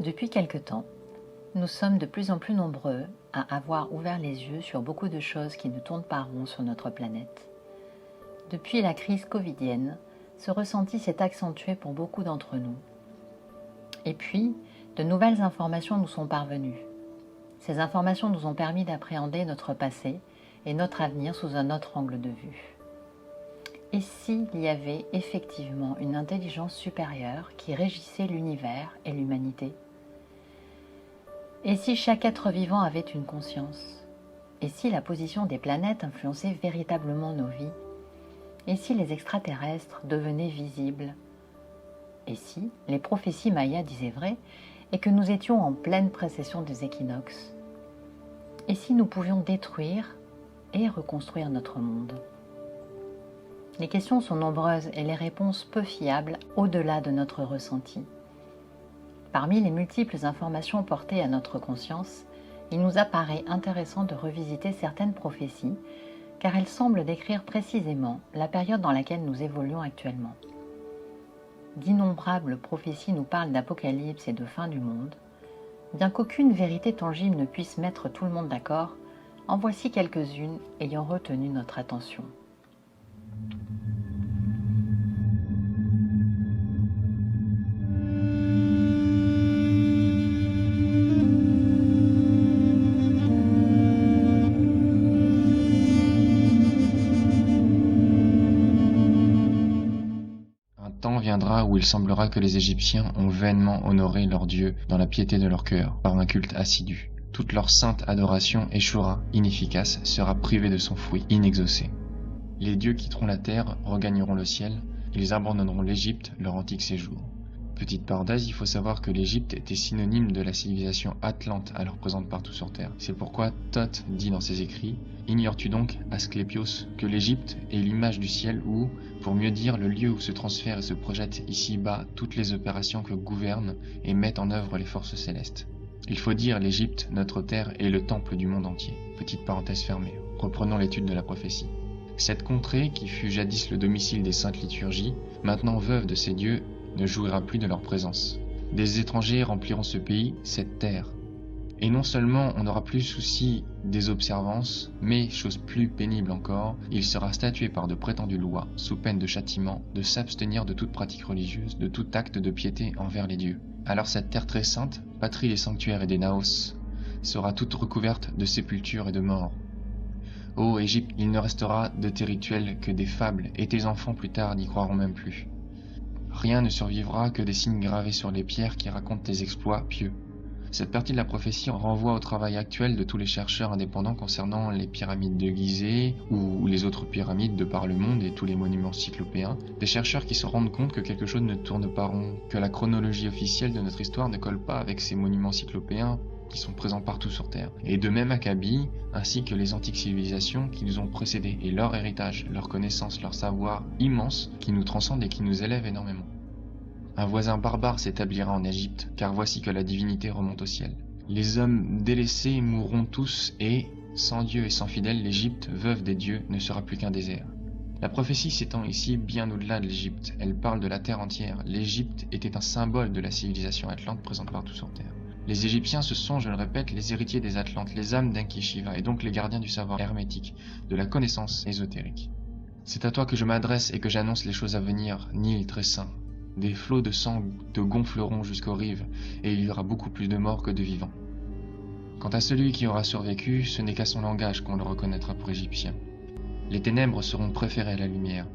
Depuis quelque temps, nous sommes de plus en plus nombreux à avoir ouvert les yeux sur beaucoup de choses qui ne tournent pas rond sur notre planète. Depuis la crise covidienne, ce ressenti s'est accentué pour beaucoup d'entre nous. Et puis, de nouvelles informations nous sont parvenues. Ces informations nous ont permis d'appréhender notre passé et notre avenir sous un autre angle de vue. Et s'il y avait effectivement une intelligence supérieure qui régissait l'univers et l'humanité ? Et si chaque être vivant avait une conscience ? Et si la position des planètes influençait véritablement nos vies ? Et si les extraterrestres devenaient visibles ? Et si les prophéties mayas disaient vrai et que nous étions en pleine précession des équinoxes ? Et si nous pouvions détruire et reconstruire notre monde ? Les questions sont nombreuses et les réponses peu fiables au-delà de notre ressenti. Parmi les multiples informations portées à notre conscience, il nous apparaît intéressant de revisiter certaines prophéties, car elles semblent décrire précisément la période dans laquelle nous évoluons actuellement. D'innombrables prophéties nous parlent d'apocalypse et de fin du monde. Bien qu'aucune vérité tangible ne puisse mettre tout le monde d'accord, en voici quelques-unes ayant retenu notre attention. Un temps viendra où il semblera que les Égyptiens ont vainement honoré leur Dieu dans la piété de leur cœur, par un culte assidu. Toute leur sainte adoration échouera, inefficace, sera privée de son fruit, inexaucé. Les dieux quitteront la terre, regagneront le ciel, ils abandonneront l'Égypte, leur antique séjour. Petite parenthèse, il faut savoir que l'Égypte était synonyme de la civilisation atlante alors présente partout sur Terre. C'est pourquoi Thoth dit dans ses écrits « Ignores-tu donc, Asclépios, que l'Égypte est l'image du ciel où, pour mieux dire, le lieu où se transfèrent et se projettent ici-bas toutes les opérations que gouvernent et mettent en œuvre les forces célestes. Il faut dire l'Égypte, notre terre, est le temple du monde entier. » Petite parenthèse fermée. Reprenons l'étude de la prophétie. Cette contrée, qui fut jadis le domicile des saintes liturgies, maintenant veuve de ces dieux, ne jouira plus de leur présence. Des étrangers rempliront ce pays, cette terre. Et non seulement on n'aura plus souci des observances, mais, chose plus pénible encore, il sera statué par de prétendues lois, sous peine de châtiment, de s'abstenir de toute pratique religieuse, de tout acte de piété envers les dieux. Alors cette terre très sainte, patrie des sanctuaires et des naos, sera toute recouverte de sépultures et de morts. Ô Égypte, il ne restera de tes rituels que des fables, et tes enfants plus tard n'y croiront même plus. Rien ne survivra que des signes gravés sur les pierres qui racontent tes exploits pieux. Cette partie de la prophétie renvoie au travail actuel de tous les chercheurs indépendants concernant les pyramides de Gizeh ou les autres pyramides de par le monde et tous les monuments cyclopéens. Des chercheurs qui se rendent compte que quelque chose ne tourne pas rond, que la chronologie officielle de notre histoire ne colle pas avec ces monuments cyclopéens qui sont présents partout sur Terre. Et de même Akabi, ainsi que les antiques civilisations qui nous ont précédés et leur héritage, leur connaissance, leur savoir immense qui nous transcende et qui nous élève énormément. Un voisin barbare s'établira en Égypte, car voici que la divinité remonte au ciel. Les hommes délaissés mourront tous et, sans Dieu et sans fidèles, l'Égypte, veuve des dieux, ne sera plus qu'un désert. La prophétie s'étend ici bien au-delà de l'Égypte, elle parle de la terre entière. L'Égypte était un symbole de la civilisation atlante présente partout sur Terre. Les Égyptiens, ce sont, je le répète, les héritiers des Atlantes, les âmes d'Enki Shiva, et donc les gardiens du savoir hermétique, de la connaissance ésotérique. C'est à toi que je m'adresse et que j'annonce les choses à venir, Nil très saint. Des flots de sang te gonfleront jusqu'aux rives, et il y aura beaucoup plus de morts que de vivants. Quant à celui qui aura survécu, ce n'est qu'à son langage qu'on le reconnaîtra pour égyptien. Les ténèbres seront préférées à la lumière.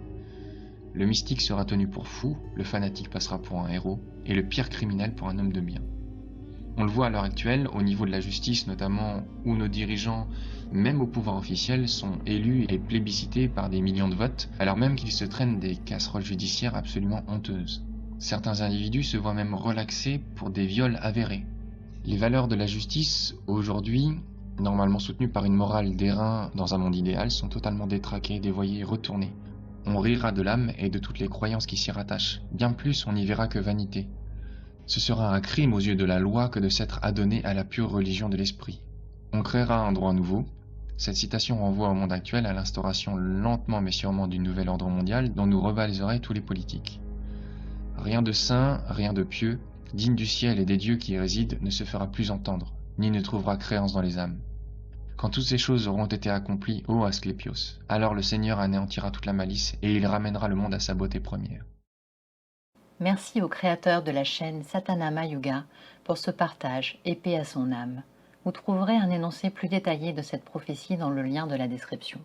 Le mystique sera tenu pour fou, le fanatique passera pour un héros, et le pire criminel pour un homme de bien. On le voit à l'heure actuelle, au niveau de la justice notamment, où nos dirigeants, même au pouvoir officiel, sont élus et plébiscités par des millions de votes, alors même qu'ils se traînent des casseroles judiciaires absolument honteuses. Certains individus se voient même relaxés pour des viols avérés. Les valeurs de la justice, aujourd'hui, normalement soutenues par une morale d'airain dans un monde idéal, sont totalement détraquées, dévoyées et retournées. On rira de l'âme et de toutes les croyances qui s'y rattachent. Bien plus, on n'y verra que vanité. Ce sera un crime aux yeux de la loi que de s'être adonné à la pure religion de l'esprit. On créera un droit nouveau. Cette citation renvoie au monde actuel à l'instauration lentement mais sûrement du nouvel ordre mondial dont nous rivaliseraient tous les politiques. Rien de saint, rien de pieux, digne du ciel et des dieux qui y résident, ne se fera plus entendre, ni ne trouvera créance dans les âmes. Quand toutes ces choses auront été accomplies, ô Asclépios, alors le Seigneur anéantira toute la malice et il ramènera le monde à sa beauté première. Merci au créateur de la chaîne Satanama Yuga pour ce partage et paix à son âme. Vous trouverez un énoncé plus détaillé de cette prophétie dans le lien de la description.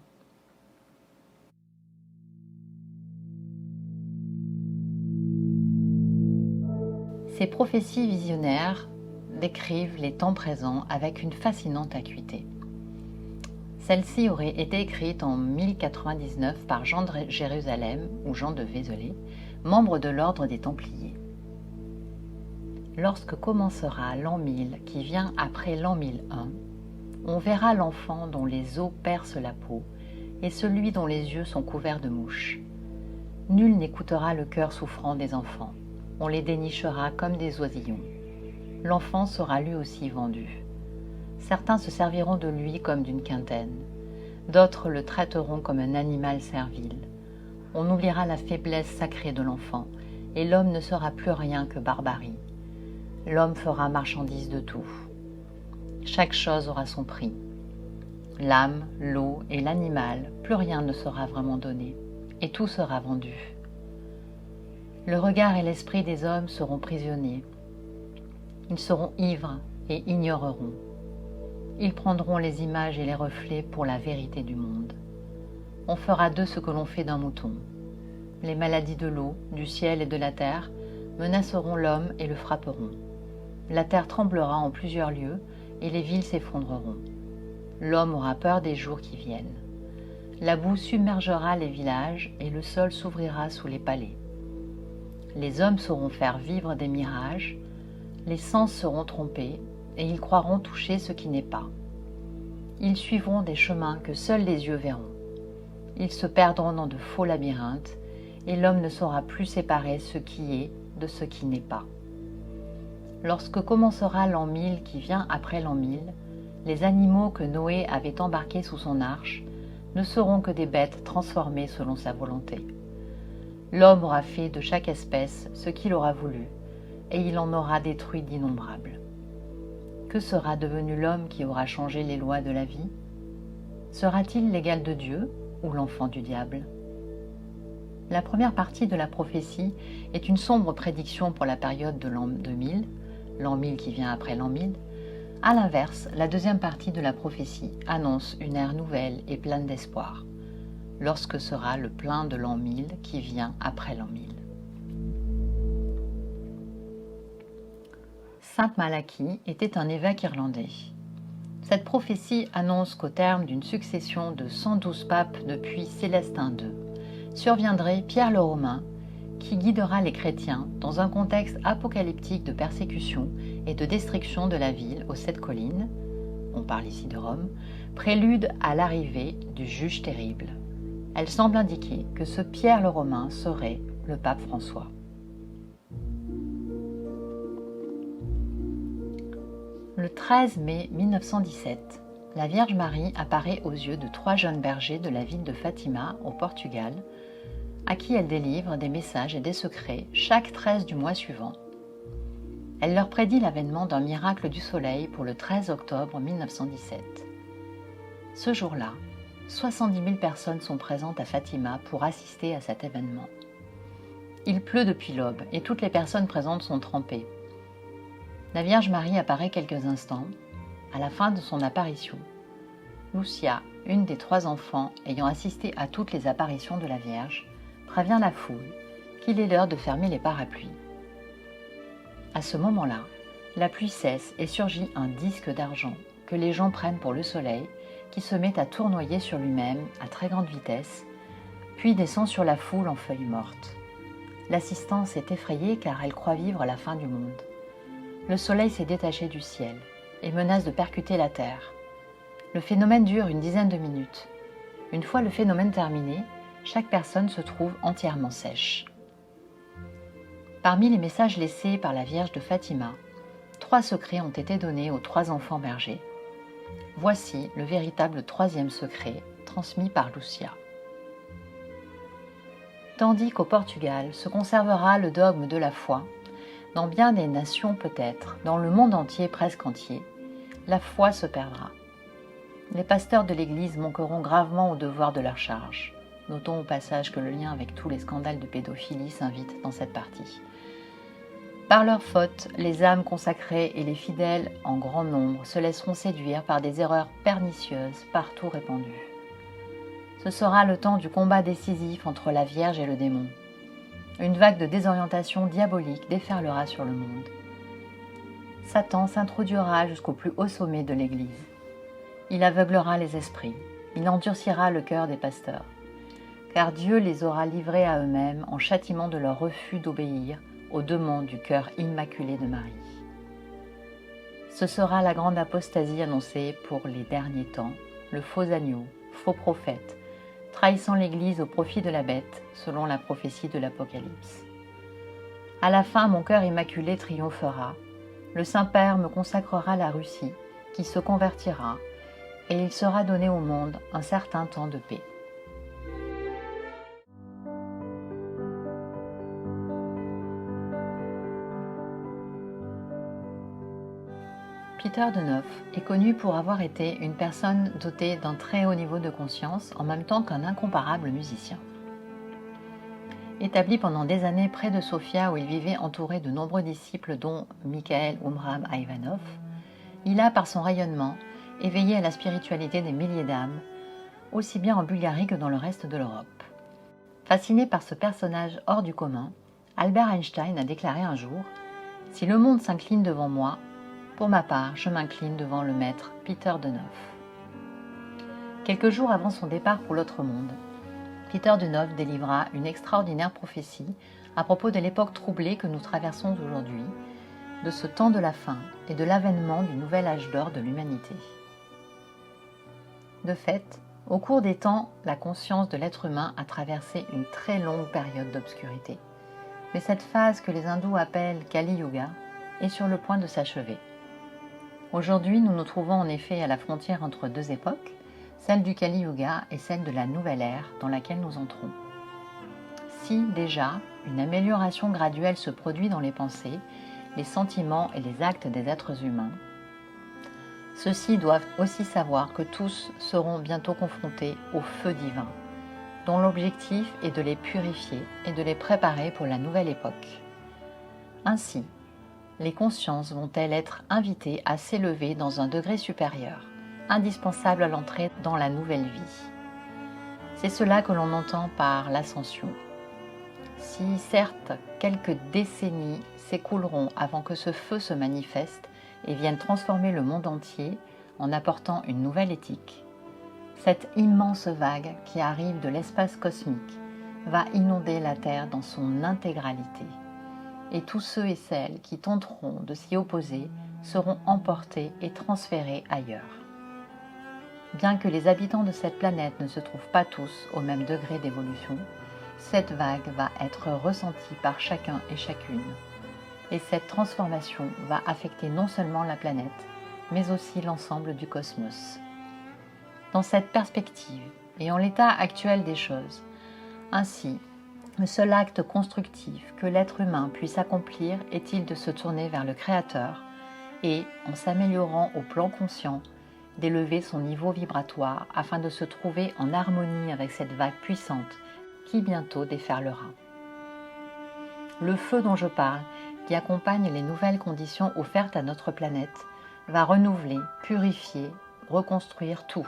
Ces prophéties visionnaires décrivent les temps présents avec une fascinante acuité. Celle-ci aurait été écrite en 1099 par Jean de Jérusalem ou Jean de Vézelay, membre de l'ordre des Templiers. Lorsque commencera l'an 1000 qui vient après l'an 1001, on verra l'enfant dont les os percent la peau et celui dont les yeux sont couverts de mouches. Nul n'écoutera le cœur souffrant des enfants. On les dénichera comme des oisillons. L'enfant sera lui aussi vendu. Certains se serviront de lui comme d'une quintaine. D'autres le traiteront comme un animal servile. On oubliera la faiblesse sacrée de l'enfant, et l'homme ne sera plus rien que barbarie. L'homme fera marchandise de tout. Chaque chose aura son prix. L'âme, l'eau et l'animal, plus rien ne sera vraiment donné, et tout sera vendu. Le regard et l'esprit des hommes seront prisonniers. Ils seront ivres et ignoreront. Ils prendront les images et les reflets pour la vérité du monde. On fera d'eux ce que l'on fait d'un mouton. Les maladies de l'eau, du ciel et de la terre menaceront l'homme et le frapperont. La terre tremblera en plusieurs lieux et les villes s'effondreront. L'homme aura peur des jours qui viennent. La boue submergera les villages et le sol s'ouvrira sous les palais. Les hommes sauront faire vivre des mirages, les sens seront trompés et ils croiront toucher ce qui n'est pas. Ils suivront des chemins que seuls les yeux verront. Ils se perdront dans de faux labyrinthes et l'homme ne saura plus séparer ce qui est de ce qui n'est pas. Lorsque commencera l'an 1000 qui vient après l'an 1000, les animaux que Noé avait embarqués sous son arche ne seront que des bêtes transformées selon sa volonté. L'homme aura fait de chaque espèce ce qu'il aura voulu, et il en aura détruit d'innombrables. Que sera devenu l'homme qui aura changé les lois de la vie? Sera-t-il l'égal de Dieu ou l'enfant du diable? La première partie de la prophétie est une sombre prédiction pour la période de l'an 2000, l'an 1000 qui vient après l'an 1000. A l'inverse, la deuxième partie de la prophétie annonce une ère nouvelle et pleine d'espoir, lorsque sera le plein de l'an 1000 qui vient après l'an 1000. Saint Malachie était un évêque irlandais. Cette prophétie annonce qu'au terme d'une succession de 112 papes depuis Célestin II, surviendrait Pierre le Romain, qui guidera les chrétiens dans un contexte apocalyptique de persécution et de destruction de la ville aux 7 collines, on parle ici de Rome, prélude à l'arrivée du juge terrible. Elle semble indiquer que ce Pierre le Romain serait le pape François. Le 13 mai 1917, la Vierge Marie apparaît aux yeux de 3 jeunes bergers de la ville de Fatima, au Portugal, à qui elle délivre des messages et des secrets chaque 13 du mois suivant. Elle leur prédit l'avènement d'un miracle du soleil pour le 13 octobre 1917. Ce jour-là, 70 000 personnes sont présentes à Fatima pour assister à cet événement. Il pleut depuis l'aube et toutes les personnes présentes sont trempées. La Vierge Marie apparaît quelques instants. À la fin de son apparition, Lucia, une des 3 enfants ayant assisté à toutes les apparitions de la Vierge, prévient la foule qu'il est l'heure de fermer les parapluies. À ce moment-là, la pluie cesse et surgit un disque d'argent que les gens prennent pour le soleil, qui se met à tournoyer sur lui-même à très grande vitesse, puis descend sur la foule en feuilles mortes. L'assistance est effrayée car elle croit vivre la fin du monde. Le soleil s'est détaché du ciel et menace de percuter la terre. Le phénomène dure une dizaine de minutes. Une fois le phénomène terminé, chaque personne se trouve entièrement sèche. Parmi les messages laissés par la Vierge de Fatima, 3 secrets ont été donnés aux 3 enfants bergers. Voici le véritable 3e secret transmis par Lucia. Tandis qu'au Portugal se conservera le dogme de la foi, Dans bien des nations peut-être, dans le monde entier, presque entier, la foi se perdra. Les pasteurs de l'Église manqueront gravement au devoir de leur charge. Notons au passage que le lien avec tous les scandales de pédophilie s'invite dans cette partie. Par leur faute, les âmes consacrées et les fidèles en grand nombre se laisseront séduire par des erreurs pernicieuses partout répandues. Ce sera le temps du combat décisif entre la Vierge et le démon. Une vague de désorientation diabolique déferlera sur le monde. Satan s'introduira jusqu'au plus haut sommet de l'Église. Il aveuglera les esprits, il endurcira le cœur des pasteurs, car Dieu les aura livrés à eux-mêmes en châtiment de leur refus d'obéir aux demandes du cœur immaculé de Marie. Ce sera la grande apostasie annoncée pour les derniers temps, le faux agneau, faux prophète, trahissant l'Église au profit de la bête, selon la prophétie de l'Apocalypse. À la fin, mon cœur immaculé triomphera, le Saint-Père me consacrera la Russie, qui se convertira, et il sera donné au monde un certain temps de paix. Peter de Neuf est connu pour avoir été une personne dotée d'un très haut niveau de conscience en même temps qu'un incomparable musicien. Établi pendant des années près de Sofia où il vivait entouré de nombreux disciples dont Mikhaël Umram Ivanov, il a par son rayonnement éveillé à la spiritualité des milliers d'âmes, aussi bien en Bulgarie que dans le reste de l'Europe. Fasciné par ce personnage hors du commun, Albert Einstein a déclaré un jour « Si le monde s'incline devant moi, pour ma part, je m'incline devant le maître Peter de Neuf. » Quelques jours avant son départ pour l'autre monde, Peter de Neuf délivra une extraordinaire prophétie à propos de l'époque troublée que nous traversons aujourd'hui, de ce temps de la fin et de l'avènement du nouvel âge d'or de l'humanité. De fait, au cours des temps, la conscience de l'être humain a traversé une très longue période d'obscurité. Mais cette phase que les hindous appellent Kali Yuga est sur le point de s'achever. Aujourd'hui, nous nous trouvons en effet à la frontière entre deux époques, celle du Kali Yuga et celle de la nouvelle ère dans laquelle nous entrons. Si déjà une amélioration graduelle se produit dans les pensées, les sentiments et les actes des êtres humains, ceux-ci doivent aussi savoir que tous seront bientôt confrontés au feu divin, dont l'objectif est de les purifier et de les préparer pour la nouvelle époque. Ainsi, les consciences vont-elles être invitées à s'élever dans un degré supérieur, indispensable à l'entrée dans la nouvelle vie. C'est cela que l'on entend par l'ascension. Si certes quelques décennies s'écouleront avant que ce feu se manifeste et vienne transformer le monde entier en apportant une nouvelle éthique, cette immense vague qui arrive de l'espace cosmique va inonder la Terre dans son intégralité. Et tous ceux et celles qui tenteront de s'y opposer seront emportés et transférés ailleurs. Bien que les habitants de cette planète ne se trouvent pas tous au même degré d'évolution, cette vague va être ressentie par chacun et chacune. Et cette transformation va affecter non seulement la planète, mais aussi l'ensemble du cosmos. Dans cette perspective, et en l'état actuel des choses, ainsi, le seul acte constructif que l'être humain puisse accomplir est-il de se tourner vers le Créateur et, en s'améliorant au plan conscient, d'élever son niveau vibratoire afin de se trouver en harmonie avec cette vague puissante qui bientôt déferlera. Le feu dont je parle, qui accompagne les nouvelles conditions offertes à notre planète, va renouveler, purifier, reconstruire tout.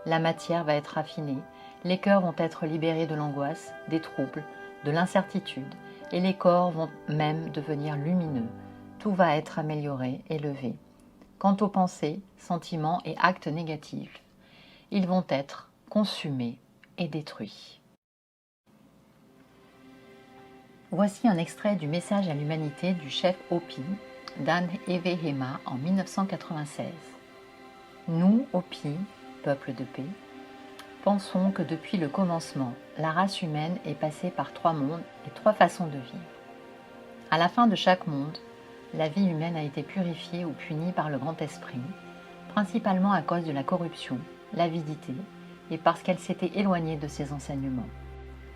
La matière va être affinée, les cœurs vont être libérés de l'angoisse, des troubles, de l'incertitude, et les corps vont même devenir lumineux. Tout va être amélioré, élevé. Quant aux pensées, sentiments et actes négatifs, ils vont être consumés et détruits. Voici un extrait du message à l'humanité du chef Hopi, Dan Evehema, en 1996. Nous, Hopi, peuple de paix, pensons que depuis le commencement, la race humaine est passée par 3 mondes et 3 façons de vivre. À la fin de chaque monde, la vie humaine a été purifiée ou punie par le grand esprit, principalement à cause de la corruption, l'avidité et parce qu'elle s'était éloignée de ses enseignements.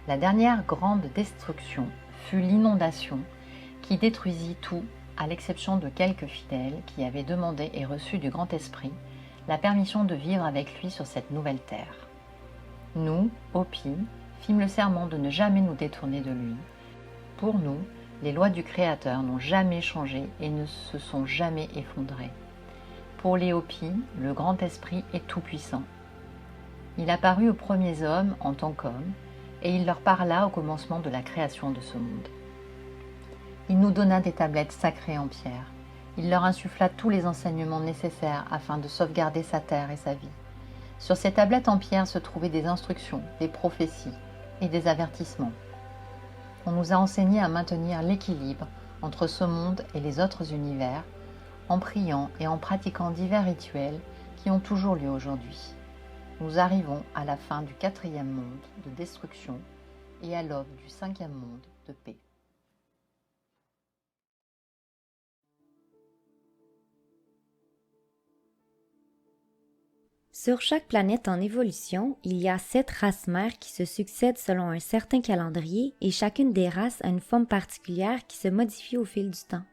La dernière grande destruction fut l'inondation qui détruisit tout, à l'exception de quelques fidèles qui avaient demandé et reçu du Grand Esprit la permission de vivre avec lui sur cette nouvelle terre. Nous, Hopi, fîmes le serment de ne jamais nous détourner de lui. Pour nous, les lois du Créateur n'ont jamais changé et ne se sont jamais effondrées. Pour les Hopi, le Grand Esprit est tout-puissant. Il apparut aux premiers hommes en tant qu'homme, et il leur parla au commencement de la création de ce monde. Il nous donna des tablettes sacrées en pierre. Il leur insuffla tous les enseignements nécessaires afin de sauvegarder sa terre et sa vie. Sur ces tablettes en pierre se trouvaient des instructions, des prophéties et des avertissements. On nous a enseigné à maintenir l'équilibre entre ce monde et les autres univers, en priant et en pratiquant divers rituels qui ont toujours lieu aujourd'hui. Nous arrivons à la fin du 4e monde de destruction et à l'aube du 5e monde de paix. Sur chaque planète en évolution, il y a 7 races mères qui se succèdent selon un certain calendrier et chacune des races a une forme particulière qui se modifie au fil du temps.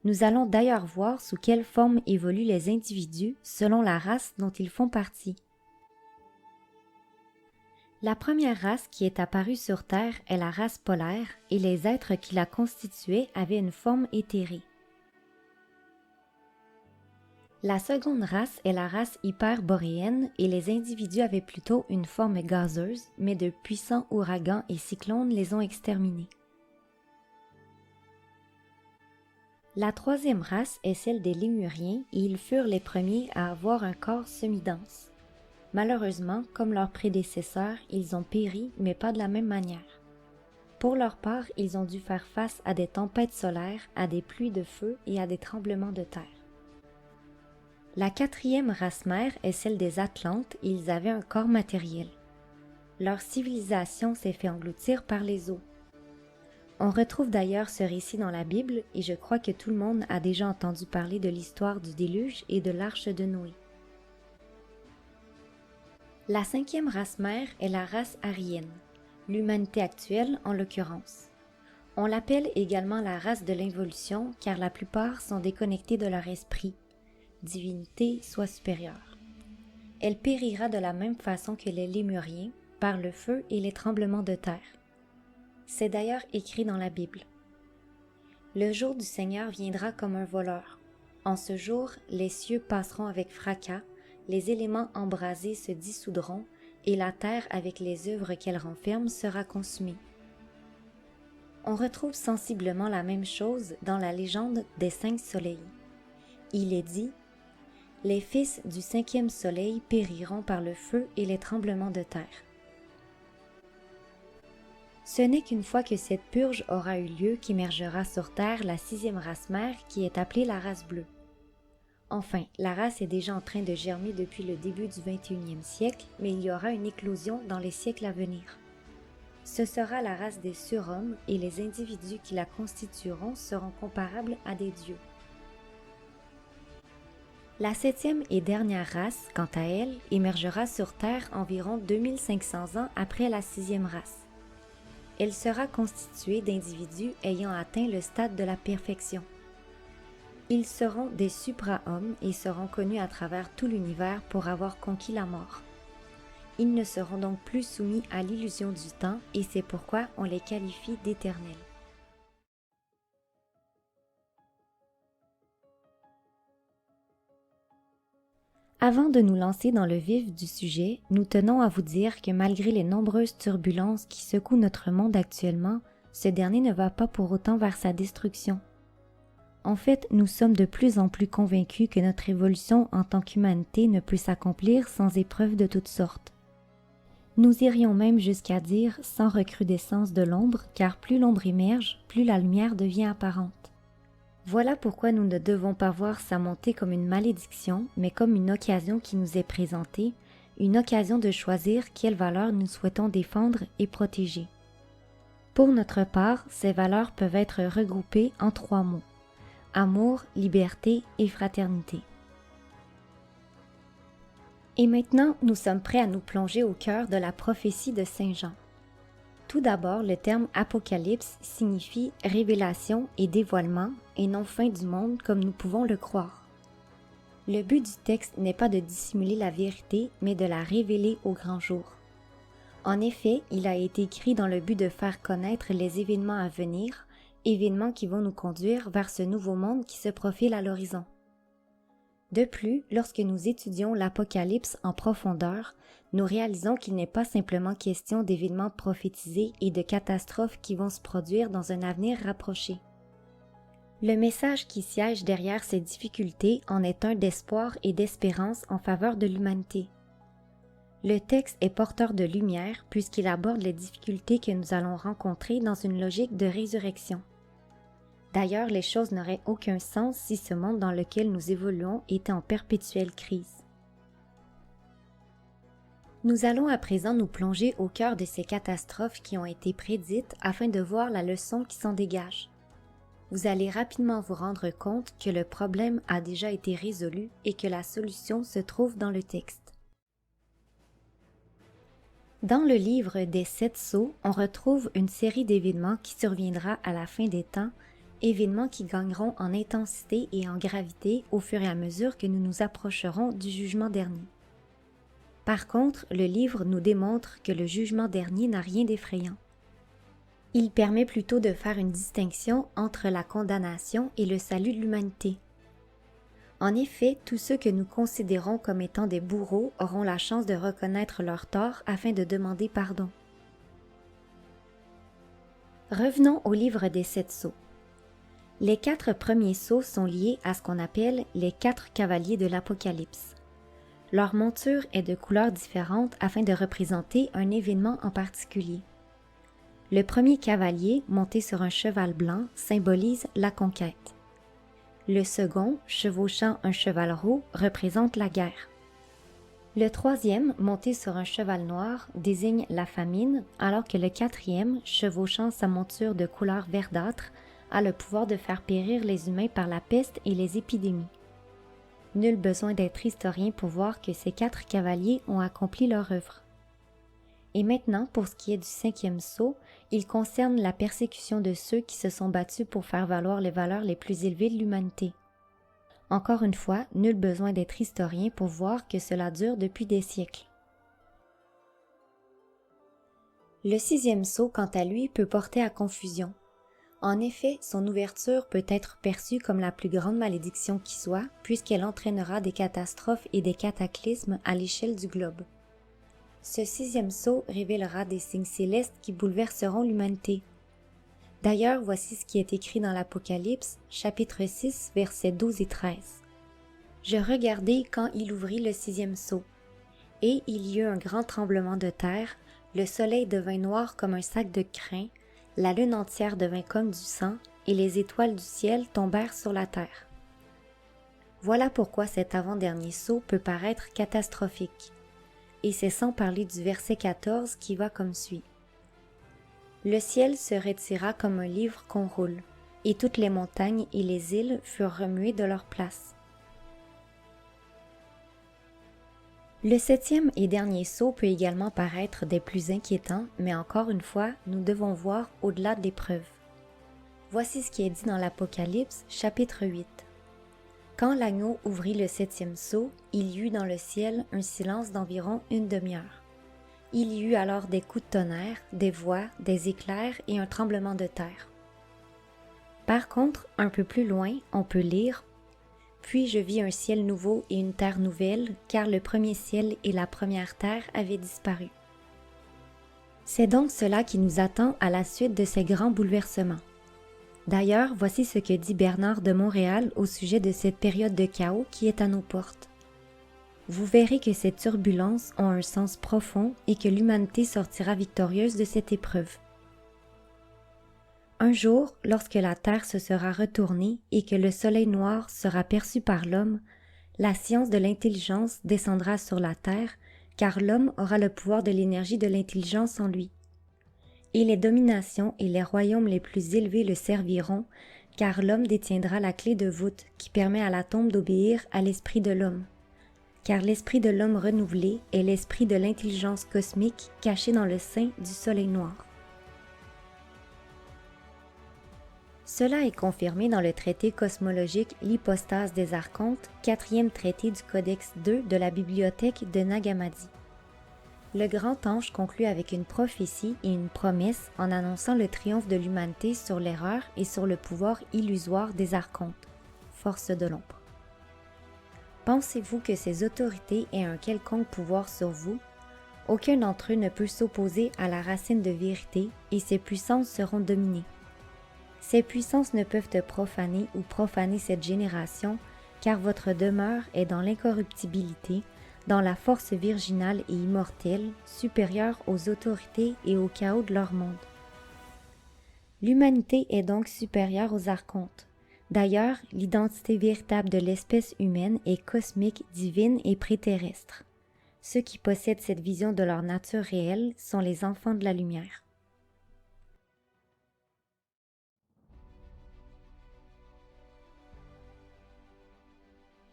Nous allons d'ailleurs voir sous quelle forme évoluent les individus selon la race dont ils font partie. La première race qui est apparue sur Terre est la race polaire et les êtres qui la constituaient avaient une forme éthérée. La seconde race est la race hyperboréenne et les individus avaient plutôt une forme gazeuse, mais de puissants ouragans et cyclones les ont exterminés. La troisième race est celle des Lémuriens et ils furent les premiers à avoir un corps semi-dense. Malheureusement, comme leurs prédécesseurs, ils ont péri, mais pas de la même manière. Pour leur part, ils ont dû faire face à des tempêtes solaires, à des pluies de feu et à des tremblements de terre. La quatrième race mère est celle des Atlantes et ils avaient un corps matériel. Leur civilisation s'est fait engloutir par les eaux. On retrouve d'ailleurs ce récit dans la Bible et je crois que tout le monde a déjà entendu parler de l'histoire du déluge et de l'arche de Noé. La cinquième race mère est la race aryenne, l'humanité actuelle en l'occurrence. On l'appelle également la race de l'involution car la plupart sont déconnectés de leur esprit, divinité soit supérieure. Elle périra de la même façon que les Lémuriens, par le feu et les tremblements de terre. C'est d'ailleurs écrit dans la Bible. Le jour du Seigneur viendra comme un voleur. En ce jour, les cieux passeront avec fracas, les éléments embrasés se dissoudront, et la terre avec les œuvres qu'elle renferme sera consumée. On retrouve sensiblement la même chose dans la légende des 5 soleils. Il est dit « Les fils du 5e soleil périront par le feu et les tremblements de terre. » Ce n'est qu'une fois que cette purge aura eu lieu qu'émergera sur Terre la 6e race mère qui est appelée la race bleue. Enfin, la race est déjà en train de germer depuis le début du 21e siècle, mais il y aura une éclosion dans les siècles à venir. Ce sera la race des surhommes et les individus qui la constitueront seront comparables à des dieux. La 7e et dernière race, quant à elle, émergera sur Terre environ 2500 ans après la 6e race. Elle sera constituée d'individus ayant atteint le stade de la perfection. Ils seront des supra-hommes et seront connus à travers tout l'univers pour avoir conquis la mort. Ils ne seront donc plus soumis à l'illusion du temps et c'est pourquoi on les qualifie d'éternels. Avant de nous lancer dans le vif du sujet, nous tenons à vous dire que malgré les nombreuses turbulences qui secouent notre monde actuellement, ce dernier ne va pas pour autant vers sa destruction. En fait, nous sommes de plus en plus convaincus que notre évolution en tant qu'humanité ne peut s'accomplir sans épreuves de toutes sortes. Nous irions même jusqu'à dire sans recrudescence de l'ombre, car plus l'ombre émerge, plus la lumière devient apparente. Voilà pourquoi nous ne devons pas voir sa montée comme une malédiction, mais comme une occasion qui nous est présentée, une occasion de choisir quelles valeurs nous souhaitons défendre et protéger. Pour notre part, ces valeurs peuvent être regroupées en 3 mots: amour, liberté et fraternité. Et maintenant, nous sommes prêts à nous plonger au cœur de la prophétie de Saint Jean. Tout d'abord, le terme apocalypse signifie révélation et dévoilement et non fin du monde comme nous pouvons le croire. Le but du texte n'est pas de dissimuler la vérité, mais de la révéler au grand jour. En effet, il a été écrit dans le but de faire connaître les événements à venir, événements qui vont nous conduire vers ce nouveau monde qui se profile à l'horizon. De plus, lorsque nous étudions l'Apocalypse en profondeur, nous réalisons qu'il n'est pas simplement question d'événements prophétisés et de catastrophes qui vont se produire dans un avenir rapproché. Le message qui siège derrière ces difficultés en est un d'espoir et d'espérance en faveur de l'humanité. Le texte est porteur de lumière puisqu'il aborde les difficultés que nous allons rencontrer dans une logique de résurrection. D'ailleurs, les choses n'auraient aucun sens si ce monde dans lequel nous évoluons était en perpétuelle crise. Nous allons à présent nous plonger au cœur de ces catastrophes qui ont été prédites afin de voir la leçon qui s'en dégage. Vous allez rapidement vous rendre compte que le problème a déjà été résolu et que la solution se trouve dans le texte. Dans le livre des 7 sceaux, on retrouve une série d'événements qui surviendra à la fin des temps, événements qui gagneront en intensité et en gravité au fur et à mesure que nous nous approcherons du jugement dernier. Par contre, le livre nous démontre que le jugement dernier n'a rien d'effrayant. Il permet plutôt de faire une distinction entre la condamnation et le salut de l'humanité. En effet, tous ceux que nous considérons comme étant des bourreaux auront la chance de reconnaître leurs torts afin de demander pardon. Revenons au livre des 7 sceaux. Les 4 premiers sceaux sont liés à ce qu'on appelle les 4 cavaliers de l'Apocalypse. Leur monture est de couleurs différentes afin de représenter un événement en particulier. Le premier cavalier, monté sur un cheval blanc, symbolise la conquête. Le second, chevauchant un cheval roux, représente la guerre. Le troisième, monté sur un cheval noir, désigne la famine, alors que le quatrième, chevauchant sa monture de couleur verdâtre, a le pouvoir de faire périr les humains par la peste et les épidémies. Nul besoin d'être historien pour voir que ces 4 cavaliers ont accompli leur œuvre. Et maintenant, pour ce qui est du 5e sceau, il concerne la persécution de ceux qui se sont battus pour faire valoir les valeurs les plus élevées de l'humanité. Encore une fois, nul besoin d'être historien pour voir que cela dure depuis des siècles. Le 6e sceau, quant à lui, peut porter à confusion. En effet, son ouverture peut être perçue comme la plus grande malédiction qui soit, puisqu'elle entraînera des catastrophes et des cataclysmes à l'échelle du globe. Ce 6e sceau révélera des signes célestes qui bouleverseront l'humanité. D'ailleurs, voici ce qui est écrit dans l'Apocalypse, chapitre 6, versets 12 et 13. « Je regardai quand il ouvrit le 6e sceau, et il y eut un grand tremblement de terre, le soleil devint noir comme un sac de crin, la lune entière devint comme du sang, et les étoiles du ciel tombèrent sur la terre. » Voilà pourquoi cet avant-dernier sceau peut paraître catastrophique. Et c'est sans parler du verset 14 qui va comme suit. « Le ciel se retira comme un livre qu'on roule, et toutes les montagnes et les îles furent remuées de leur place. » Le 7e et dernier sceau peut également paraître des plus inquiétants, mais encore une fois, nous devons voir au-delà de l'épreuve. Voici ce qui est dit dans l'Apocalypse, chapitre 8. Quand l'agneau ouvrit le 7e sceau, il y eut dans le ciel un silence d'environ une demi-heure. Il y eut alors des coups de tonnerre, des voix, des éclairs et un tremblement de terre. Par contre, un peu plus loin, on peut lire « Puis je vis un ciel nouveau et une terre nouvelle, car le premier ciel et la première terre avaient disparu. » C'est donc cela qui nous attend à la suite de ces grands bouleversements. D'ailleurs, voici ce que dit Bernard de Montréal au sujet de cette période de chaos qui est à nos portes. Vous verrez que ces turbulences ont un sens profond et que l'humanité sortira victorieuse de cette épreuve. Un jour, lorsque la terre se sera retournée et que le soleil noir sera perçu par l'homme, la science de l'intelligence descendra sur la terre, car l'homme aura le pouvoir de l'énergie de l'intelligence en lui. Et les dominations et les royaumes les plus élevés le serviront, car l'homme détiendra la clé de voûte qui permet à l'atome d'obéir à l'esprit de l'homme. Car l'esprit de l'homme renouvelé est l'esprit de l'intelligence cosmique caché dans le sein du soleil noir. Cela est confirmé dans le traité cosmologique L'hypostase des archontes, 4e traité du Codex 2 de la bibliothèque de Nag Hammadi. Le grand ange conclut avec une prophétie et une promesse en annonçant le triomphe de l'humanité sur l'erreur et sur le pouvoir illusoire des archontes, forces de l'ombre. Pensez-vous que ces autorités aient un quelconque pouvoir sur vous? Aucun d'entre eux ne peut s'opposer à la racine de vérité et ces puissances seront dominées. Ces puissances ne peuvent te profaner ou profaner cette génération, car votre demeure est dans l'incorruptibilité, dans la force virginale et immortelle, supérieure aux autorités et au chaos de leur monde. L'humanité est donc supérieure aux archontes. D'ailleurs, l'identité véritable de l'espèce humaine est cosmique, divine et préterrestre. Ceux qui possèdent cette vision de leur nature réelle sont les enfants de la lumière.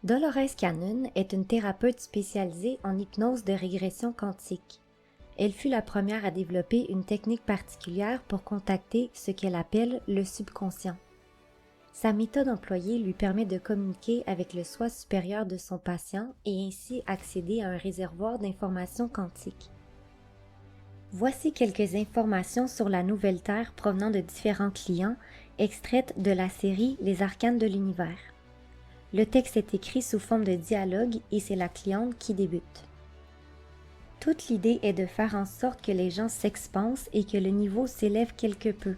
Dolores Cannon est une thérapeute spécialisée en hypnose de régression quantique. Elle fut la première à développer une technique particulière pour contacter ce qu'elle appelle le subconscient. Sa méthode employée lui permet de communiquer avec le soi supérieur de son patient et ainsi accéder à un réservoir d'informations quantiques. Voici quelques informations sur la Nouvelle Terre provenant de différents clients, extraites de la série Les Arcanes de l'Univers. Le texte est écrit sous forme de dialogue et c'est la cliente qui débute. Toute l'idée est de faire en sorte que les gens s'expansent et que le niveau s'élève quelque peu.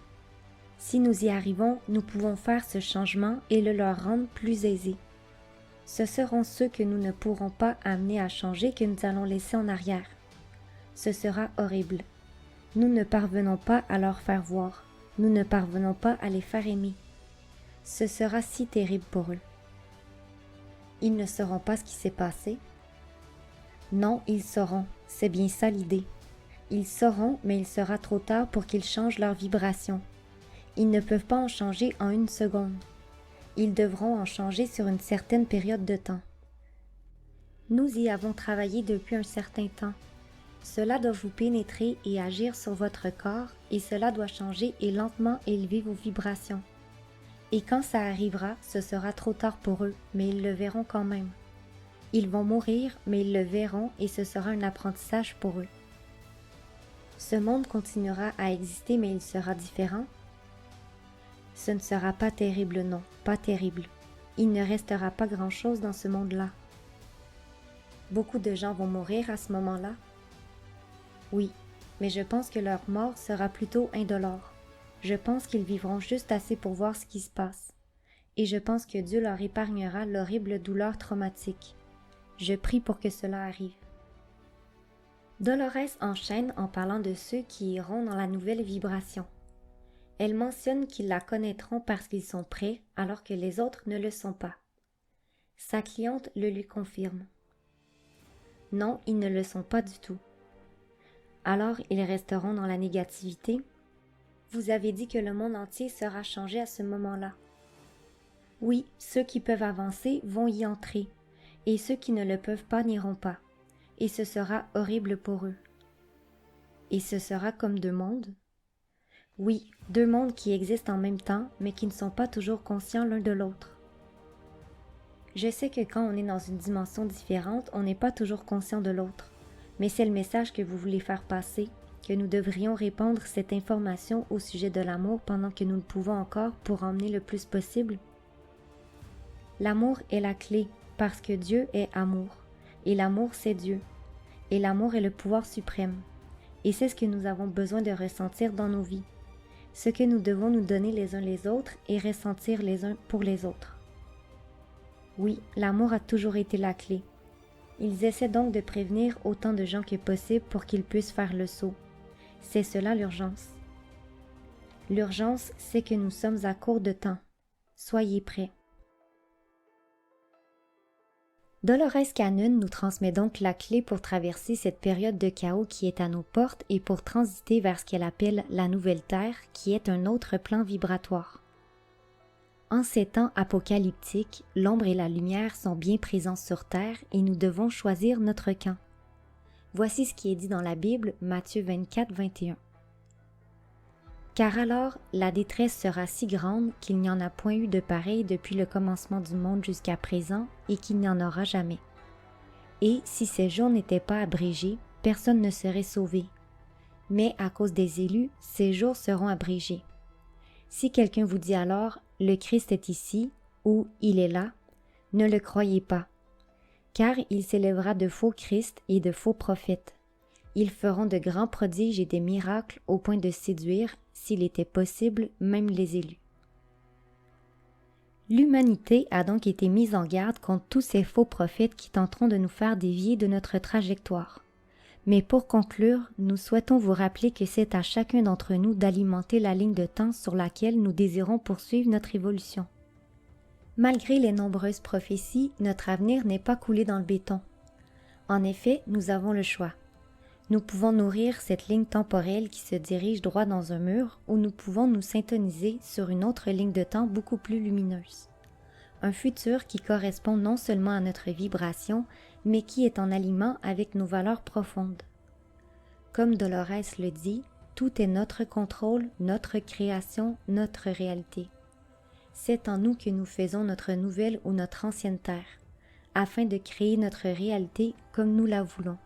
Si nous y arrivons, nous pouvons faire ce changement et le leur rendre plus aisé. Ce seront ceux que nous ne pourrons pas amener à changer que nous allons laisser en arrière. Ce sera horrible. Nous ne parvenons pas à leur faire voir. Nous ne parvenons pas à les faire aimer. Ce sera si terrible pour eux. Ils ne sauront pas ce qui s'est passé? Non, ils sauront. C'est bien ça l'idée. Ils sauront, mais il sera trop tard pour qu'ils changent leur vibration. Ils ne peuvent pas en changer en une seconde. Ils devront en changer sur une certaine période de temps. Nous y avons travaillé depuis un certain temps. Cela doit vous pénétrer et agir sur votre corps, et cela doit changer et lentement élever vos vibrations. Et quand ça arrivera, ce sera trop tard pour eux, mais ils le verront quand même. Ils vont mourir, mais ils le verront et ce sera un apprentissage pour eux. Ce monde continuera à exister, mais il sera différent. Ce ne sera pas terrible, non, pas terrible. Il ne restera pas grand-chose dans ce monde-là. Beaucoup de gens vont mourir à ce moment-là. Oui, mais je pense que leur mort sera plutôt indolore. Je pense qu'ils vivront juste assez pour voir ce qui se passe. Et je pense que Dieu leur épargnera l'horrible douleur traumatique. Je prie pour que cela arrive. Dolores enchaîne en parlant de ceux qui iront dans la nouvelle vibration. Elle mentionne qu'ils la connaîtront parce qu'ils sont prêts, alors que les autres ne le sont pas. Sa cliente le lui confirme. Non, ils ne le sont pas du tout. Alors ils resteront dans la négativité? Vous avez dit que le monde entier sera changé à ce moment-là. Oui, ceux qui peuvent avancer vont y entrer, et ceux qui ne le peuvent pas n'iront pas, et ce sera horrible pour eux. Et ce sera comme deux mondes? Oui, deux mondes qui existent en même temps, mais qui ne sont pas toujours conscients l'un de l'autre. Je sais que quand on est dans une dimension différente, on n'est pas toujours conscient de l'autre, mais c'est le message que vous voulez faire passer, que nous devrions répandre cette information au sujet de l'amour pendant que nous le pouvons encore pour emmener le plus possible. L'amour est la clé, parce que Dieu est amour, et l'amour c'est Dieu, et l'amour est le pouvoir suprême, et c'est ce que nous avons besoin de ressentir dans nos vies, ce que nous devons nous donner les uns les autres et ressentir les uns pour les autres. Oui, l'amour a toujours été la clé. Ils essaient donc de prévenir autant de gens que possible pour qu'ils puissent faire le saut. C'est cela l'urgence. L'urgence, c'est que nous sommes à court de temps. Soyez prêts. Dolores Cannon nous transmet donc la clé pour traverser cette période de chaos qui est à nos portes et pour transiter vers ce qu'elle appelle la Nouvelle Terre, qui est un autre plan vibratoire. En ces temps apocalyptiques, l'ombre et la lumière sont bien présents sur Terre et nous devons choisir notre camp. Voici ce qui est dit dans la Bible, Matthieu 24, 21. Car alors la détresse sera si grande qu'il n'y en a point eu de pareil depuis le commencement du monde jusqu'à présent et qu'il n'y en aura jamais. Et si ces jours n'étaient pas abrégés, personne ne serait sauvé. Mais à cause des élus, ces jours seront abrégés. Si quelqu'un vous dit alors « le Christ est ici » ou « il est là », ne le croyez pas, car il s'élèvera de faux Christ et de faux prophètes. Ils feront de grands prodiges et des miracles au point de séduire, s'il était possible, même les élus. L'humanité a donc été mise en garde contre tous ces faux prophètes qui tenteront de nous faire dévier de notre trajectoire. Mais pour conclure, nous souhaitons vous rappeler que c'est à chacun d'entre nous d'alimenter la ligne de temps sur laquelle nous désirons poursuivre notre évolution. Malgré les nombreuses prophéties, notre avenir n'est pas coulé dans le béton. En effet, nous avons le choix. Nous pouvons nourrir cette ligne temporelle qui se dirige droit dans un mur ou nous pouvons nous syntoniser sur une autre ligne de temps beaucoup plus lumineuse. Un futur qui correspond non seulement à notre vibration, mais qui est en aliment avec nos valeurs profondes. Comme Dolores le dit, tout est notre contrôle, notre création, notre réalité. C'est en nous que nous faisons notre nouvelle ou notre ancienne terre, afin de créer notre réalité comme nous la voulons.